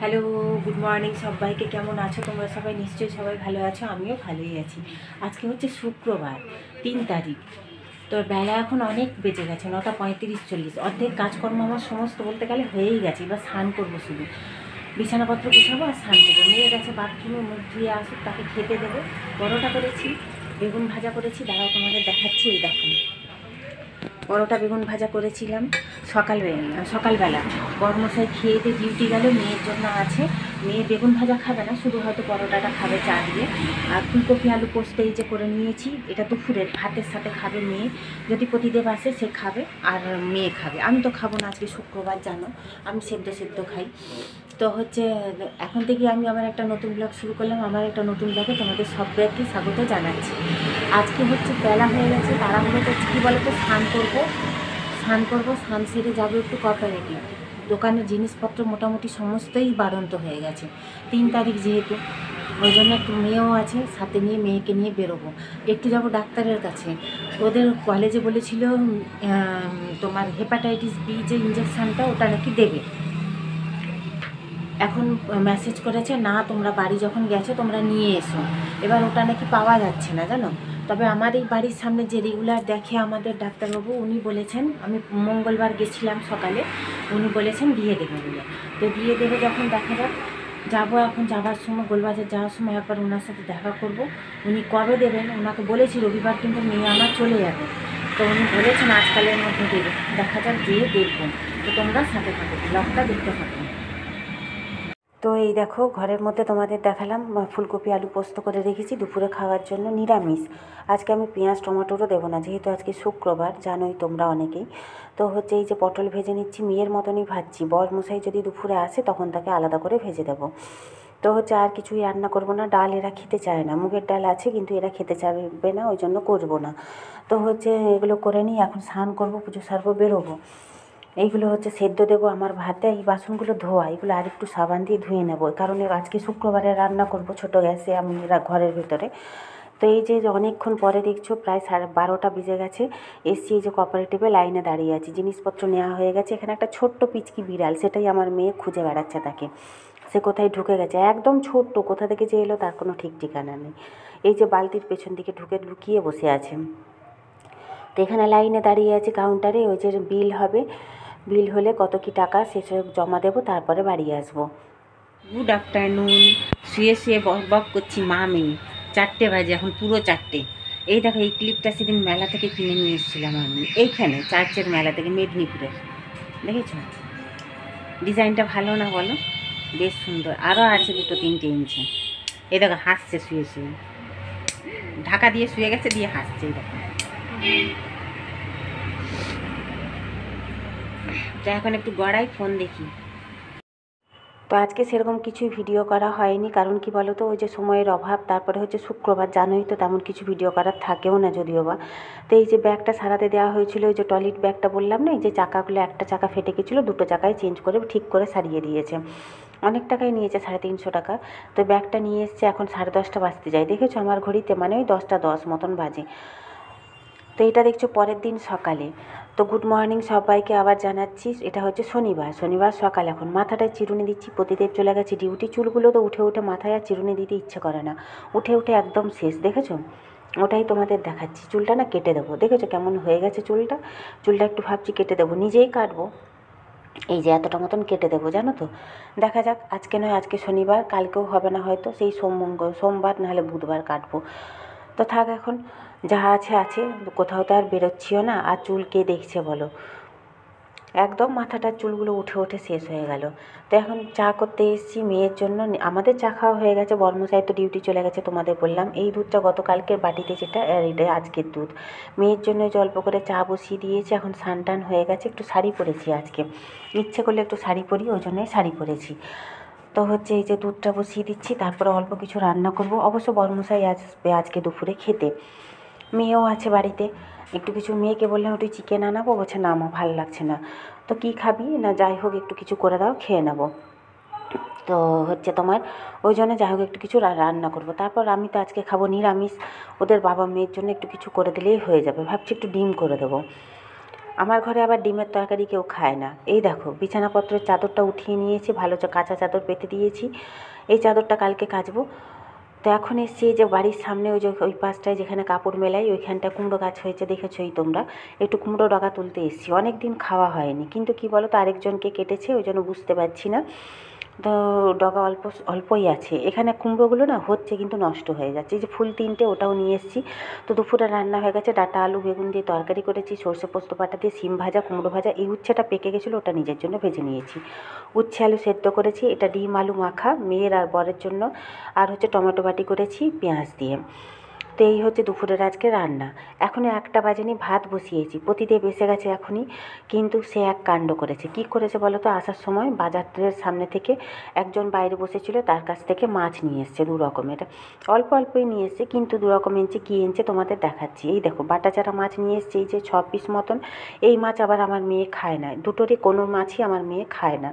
Hello, good morning সবাইকে। কেমন আছো তোমরা সবাই? নিশ্চয়ই সবাই ভালো আছো, আমিও ভালোই আছি। আজকে হচ্ছে শুক্রবার 3 তারিখ। তো বেলা এখন অনেক বেজে গেছে, 9:35-40। অর্ধেক কাজকর্ম আমার সমস্ত বলতে গেলে হয়েই গেছে। এবার স্নান করবো, শুধু বিছানাপত্র গুছাবো আর স্নান করবো। মেয়ে গেছে বাথরুমে, মুখ ধুয়ে আসুক, তাকে খেতে দেবো। পরোটা করেছি, বেগুন ভাজা করেছি, দাঁড়াও তোমাদের দেখাচ্ছি। এই দেখুন, পরোটা বেগুন ভাজা করেছিলাম সকালবেলা। বড়মশাই খেয়ে দিয়ে ডিউটি গেল, মেয়ের জন্য আছে। মেয়ে বেগুন ভাজা খাবে না, শুধু হয়তো পরোটাটা খাবে চা দিয়ে। আর ফুলকপি আলু পোস্ত এই যে করে নিয়েছি, এটা দুপুরের ভাতের সাথে খাবে মেয়ে। যদি প্রতিদেব আসে সে খাবে, আর মেয়ে খাবে। আমি তো খাবো না, আজকে শুক্রবার জানো, আমি সেদ্ধ খাই। তো হচ্ছে এখন থেকে আমি আমার একটা নতুন ব্লগ শুরু করলাম। আমার একটা নতুন ব্লগে তোমাদের সবাইকে স্বাগত জানাচ্ছি। আজকে হচ্ছে বেলা হয়ে গেছে, তাড়াহুড়ো করছি। কী বলো তো, স্নান করবো, স্নান সেরে যাবো একটু কোঅপারেটিভ। দোকানের জিনিসপত্র মোটামুটি সমস্তই বাড়ন্ত হয়ে গেছে, 3 তারিখ যেহেতু। ওই জন্য একটু মেয়েও আছে, সাথে নিয়ে মেয়েকে নিয়ে বেরোবো। একটু যাবো ডাক্তারের কাছে। ওদের কলেজে বলেছিল তোমার হেপাটাইটিস বি যে ইঞ্জেকশানটা, ওটা নাকি দেবে। এখন মেসেজ করেছে, না তোমরা বাড়ি যখন গেছো তোমরা নিয়ে এসো। এবার ওটা নাকি পাওয়া যাচ্ছে না জানো। তবে আমার এই বাড়ির সামনে যে রেগুলার দেখে আমাদের ডাক্তারবাবু, উনি বলেছেন, আমি মঙ্গলবার গেছিলাম সকালে, উনি বলেছেন দিয়ে দেবে বলে। তো দিয়ে দেবে যখন, দেখা যাক। যাবো এখন, যাওয়ার সময় গোলবাজার যাওয়ার সময় একবার ওনার সাথে দেখা করব। উনি কবে দেবেন, ওনাকে বলেছি রবিবার কিন্তু মেয়ে আমার চলে যাবে। তো উনি বলেছেন আজকালের মধ্যে দেবে। দেখা যাক, দিয়ে দেখবো। তো তোমরা সাথে থাকো, ব্লগটা দেখতে থাকো। তো এই দেখো, ঘরের মধ্যে তোমাদের দেখালাম ফুলকপি আলু পোস্ত করে রেখেছি দুপুরে খাওয়ার জন্য, নিরামিষ। আজকে আমি পেঁয়াজ টমেটোরও দেবো না, যেহেতু আজকে শুক্রবার, জানোই তোমরা অনেকেই। তো হচ্ছে এই যে পটল ভেজে নিচ্ছি, মেয়ের মতনই ভাজছি। বরমশাই যদি দুপুরে আসে তখন তাকে আলাদা করে ভেজে দেবো। তো হচ্ছে আর কিছুই রান্না করবো না। ডাল এরা খেতে চায় না, মুগের ডাল আছে কিন্তু এরা খেতে চাইবে না, ওই জন্য করবো না। তো হচ্ছে এগুলো করে নিই, এখন স্নান করবো, পুজো সারবো, বেরোবো। এইগুলো হচ্ছে সেদ্ধ দেবো আমার ভাতে। এই বাসনগুলো ধোয়া, এগুলো আর একটু সাবান দিয়ে ধুয়ে নেবো, কারণ আজকে শুক্রবারে রান্না করব ছোটো গ্যাসে আমি ঘরের ভেতরে। তো এই যে অনেকক্ষণ পরে দেখছো, প্রায় 12:30 বেজে গেছে। এসছি, এই যে কোঅপারেটিভে লাইনে দাঁড়িয়ে আছি, জিনিসপত্র নেওয়া হয়ে গেছে। এখানে একটা ছোট্ট পিচকি বিড়াল, সেটাই আমার মেয়ে খুঁজে বেড়াচ্ছে তাকে। সে কোথায় ঢুকে গেছে, একদম ছোট্ট, কোথা থেকে যে এলো তার কোনো ঠিক ঠিকানা নেই। এই যে বালতির পেছন দিকে ঢুকে লুকিয়ে বসে আছে। তো এখানে লাইনে দাঁড়িয়ে আছি কাউন্টারে, ওই যে বিল হবে, বিল হলে কত কী টাকা সেসব জমা দেবো, তারপরে বাড়ি আসবো। Good afternoon. শুয়ে শুয়ে বক বক করছি মা মেয়ে। 4টে বাজে এখন, পুরো 4টে। এই দেখো, এই ক্লিপটা সেদিন মেলা থেকে কিনে নিয়ে এসেছিলাম আমি, এইখানে চার্চের মেলা থেকে, মেদিনীপুরে। দেখেছ ডিজাইনটা ভালো না বলো? বেশ সুন্দর। আরও আছে 2-3টে ইঞ্চি। এই দেখো হাসছে শুয়ে শুয়ে, ঢাকা দিয়ে শুয়ে গেছে, দিয়ে হাসছে। এই দেখো। তো এখন একটু গড়াই, ফোন দেখি। তো আজকে সেরকম কিছুই ভিডিও করা হয়নি, কারণ কি বলো তো, ওই যে সময়ের অভাব, তারপরে হচ্ছে শুক্রবার, জানোই তো তেমন কিছু ভিডিও করার থাকেও না যদিও বা। তো এই যে ব্যাগটা সারাতে দেওয়া হয়েছিল, ওই যে টয়লেট ব্যাগটা বললাম না, এই যে চাকাগুলো, একটা চাকা ফেটে গেছিলো, 2টো চাকায় চেঞ্জ করে ঠিক করে সারিয়ে দিয়েছে। অনেক টাকাই নিয়েছে, 350 টাকা। তো ব্যাগটা নিয়ে এসছে, এখন 10:30 বাজতে যায়, দেখেছো আমার ঘড়িতে, মানে ওই 10:10 মতন বাজে। তো এটা দেখছো পরের দিন সকালে। তো গুড মর্নিং সবাইকে আবার জানাচ্ছি। এটা হচ্ছে শনিবার সকাল। এখন মাথাটায় চিরুনি দিচ্ছি, প্রতিদেব চলে গেছে ডিউটি। চুলগুলো তো উঠে মাথায় আর চিরুনি দিতে ইচ্ছে করে না, উঠে একদম শেষ, দেখেছো? ওটাই তোমাদের দেখাচ্ছি। চুলটা না কেটে দেবো, দেখেছো কেমন হয়ে গেছে চুলটা একটু ভাবছি কেটে দেবো, নিজেই কাটবো। এই যে এতটা মতন কেটে দেবো, জানো তো। দেখা যাক, আজকে নয়, আজকে শনিবার, কালকেও হবে না হয়তো, সেই সোমবার নাহলে বুধবার কাটবো। তো থাক, এখন যা আছে, কোথাও তো আর বেরোচ্ছিও না। আর চুল কে দেখছে বলো, একদম মাথাটার চুলগুলো উঠে শেষ হয়ে গেল। তো এখন চা করতে এসেছি মেয়ের জন্য। আমাদের চা খাওয়া হয়ে গেছে, বর্মশাই তো ডিউটি চলে গেছে, তোমাদের বললাম। এই দুধটা গতকালকের বাটিতে যেটা, আর এটা আজকের দুধ। মেয়ের জন্য অল্প করে চা বসিয়ে দিয়েছি। এখন স্নান হয়ে গেছে, একটু শাড়ি পরেছি আজকে, ইচ্ছে করলে একটু শাড়ি পরি, ওই জন্যই শাড়ি পরেছি। তো হচ্ছে এই যে দুধটা বসিয়ে দিচ্ছি, তারপরে অল্প কিছু রান্না করব। অবশ্য বর্মশাই আসবে আজকে দুপুরে খেতে, মেয়েও আছে বাড়িতে। একটু কিছু, মেয়েকে বললাম একটু চিকেন আনাবো, বলছে না আমার ভালো লাগছে না। তো কী খাবি না, যাই হোক একটু কিছু করে দাও, খেয়ে নেবো। তো হচ্ছে তোমার ওই জন্য যাই হোক একটু কিছু রান্না করব। তারপর আমি তো আজকে খাবো নিরামিষ, ওদের বাবা মেয়ের জন্য একটু কিছু করে দিলেই হয়ে যাবে। ভাবছি একটু ডিম করে দেবো। আমার ঘরে আবার ডিমের তরকারি কেউ খায় না। এই দেখো বিছানাপত্রের চাদরটা উঠিয়ে নিয়েছি, ভালো কাঁচা চাদর পেতে দিয়েছি, এই চাদরটা কালকে কাচবো। তো এখন এসছি যে বাড়ির সামনে ওই পাশটায় যেখানে কাপড় মেলাই ওইখানটা কুমড়ো গাছ হয়েছে, দেখেছোই তোমরা। একটু কুমড়ো ডগা তুলতে এসছি, অনেক দিন খাওয়া হয়নি, কিন্তু কি বলো তো আরেকজনকে কেটেছে, ওই জন্য বুঝতে পারছি না। তো ডগা অল্পই আছে এখানে, কুমড়োগুলো না হচ্ছে কিন্তু নষ্ট হয়ে যাচ্ছে। এই যে ফুল 3টে ওটাও নিয়ে এসেছি। তো দুপুরে রান্না হয়ে গেছে, ডাঁটা আলু বেগুন দিয়ে তরকারি করেছি, সর্ষে পোস্ত বাটা দিয়ে সিম ভাজা, কুমড়ো ভাজা। এই উচ্ছেটা পেকে গেছিলো, ওটা নিজের জন্য ভেজে নিয়েছি। উচ্ছে আলু সেদ্ধ করেছি, এটা ডিম আলু মাখা মেয়ের আর বরের জন্য। আর হচ্ছে টমেটো বাটি করেছি পেঁয়াজ দিয়ে। তো এই হচ্ছে দুপুরের আজকে রান্না। এখনও 1টা বাজেনি, ভাত বসিয়েছি। প্রতিদেব এসে গেছে এখনই, কিন্তু সে এক কাণ্ড করেছে। কি করেছে বলো তো? আসার সময় বাজারের সামনে থেকে একজন বাইরে বসেছিল, তার কাছ থেকে মাছ নিয়ে এসছে 2 রকমের। অল্পই নিয়ে এসছে, কিন্তু 2 রকম এনেছে। কী এনেছে তোমাদের দেখাচ্ছি। এই দেখো বাটা চারা মাছ নিয়ে এসছে, এই যে 6 পিস মতন। এই মাছ আবার আমার মেয়ে খায় না, দুটোরই কোনো মাছই আমার মেয়ে খায় না।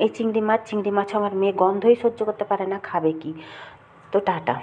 এই চিংড়ি মাছ আমার মেয়ে গন্ধই সহ্য করতে পারে না, খাবে কি? তো টাটা।